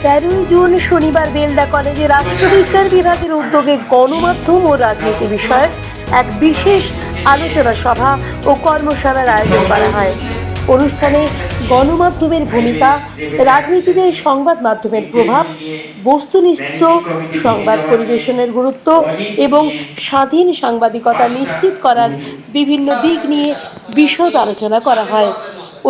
তেরোই জুন শনিবার বেলদা কলেজে রাষ্ট্রবিজ্ঞান বিভাগের উদ্যোগে গণমাধ্যম ও রাজনীতি বিষয়ক এক বিশেষ আলোচনা সভা ও কর্মশালার আয়োজন করা হয়। অনুষ্ঠানে গণমাধ্যমের ভূমিকা, রাজনীতিতে সংবাদ মাধ্যমের প্রভাব, বস্তুনিষ্ঠ সংবাদ পরিবেশনের গুরুত্ব এবং স্বাধীন সাংবাদিকতা নিশ্চিত করার বিভিন্ন দিক নিয়ে বিশদ আলোচনা করা হয়।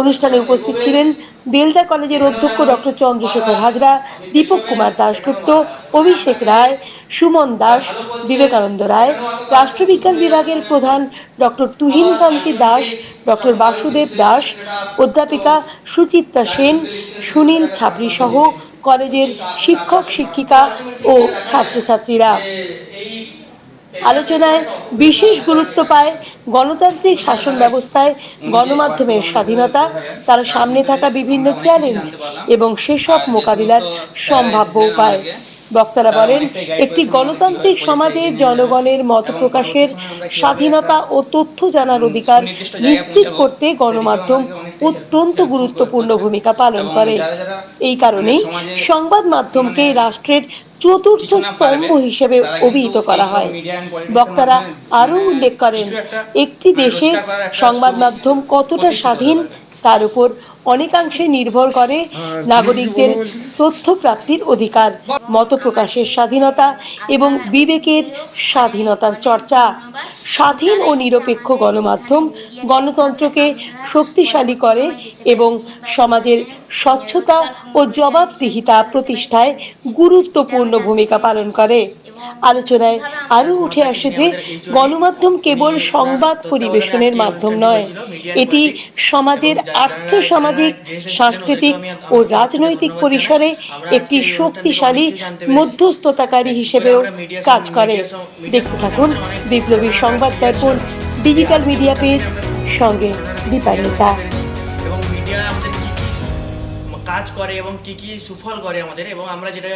অনুষ্ঠানে উপস্থিত ছিলেন বেলদা কলেজের অধ্যক্ষ ডক্টর চন্দ্রশেখর হাজরা, দীপক কুমার দাশগুপ্ত, অভিষেক রায়, সুমন দাস, বিবেকানন্দ রায়, রাষ্ট্রবিজ্ঞান বিভাগের প্রধান ডক্টর তুহিনকান্তি দাস, ডক্টর বাসুদেব দাস, অধ্যাপিকা সুচিত্রা সেন, সুনীল ছাবরি সহ কলেজের শিক্ষক শিক্ষিকা ও ছাত্রছাত্রীরা। আলোচনায় বিশেষ গুরুত্ব পায় গণতান্ত্রিক শাসন ব্যবস্থায় গণমাধ্যমের স্বাধীনতা, তার সামনে থাকা বিভিন্ন চ্যালেঞ্জ এবং সেসব মোকাবিলার সম্ভাব্য উপায়। বক্তারা বলেন, একটি গণতান্ত্রিক সমাজে জনগণের মত প্রকাশের স্বাধীনতা ও তথ্য জানার অধিকার নিশ্চিত করতে গণমাধ্যম অত্যন্ত গুরুত্বপূর্ণ ভূমিকা পালন করে। এই কারণেই সংবাদ মাধ্যমকে রাষ্ট্রের চতুর্থ স্তম্ভ হিসেবে অভিহিত করা হয়। বক্তারা আরও উল্লেখ করেন, একটি দেশে সংবাদ মাধ্যম কতটা স্বাধীন তার উপর অনেকাংশে নির্ভর করে নাগরিকদের তথ্য প্রাপ্তির অধিকার, মত প্রকাশের স্বাধীনতা এবং বিবেকের স্বাধীনতার চর্চা। স্বাধীন ও নিরপেক্ষ গণমাধ্যম গণতন্ত্রকে শক্তিশালী করে এবং সমাজের স্বচ্ছতা ও জবাবদিহিতা প্রতিষ্ঠায় গুরুত্বপূর্ণ ভূমিকা পালন করে। আলোচনায় আরও উঠে আসে যে গণমাধ্যম কেবল সংবাদ পরিবেশনের মাধ্যম নয়, এটি সমাজের আর্থসামাজিক, সাংস্কৃতিক ও রাজনৈতিক পরিসরে একটি শক্তিশালী মধ্যস্থতাকারী হিসেবেও কাজ করে। দেখতে থাকুন বিপ্লবী সংবাদ দর্পণ ডিজিটাল মিডিয়া পেজ, সঙ্গে দীপান্বিতা। এবং মিডিয়া আমাদের কি কি কাজ করে এবং কি কি সুফল করে আমাদের, এবং আমরা যেটা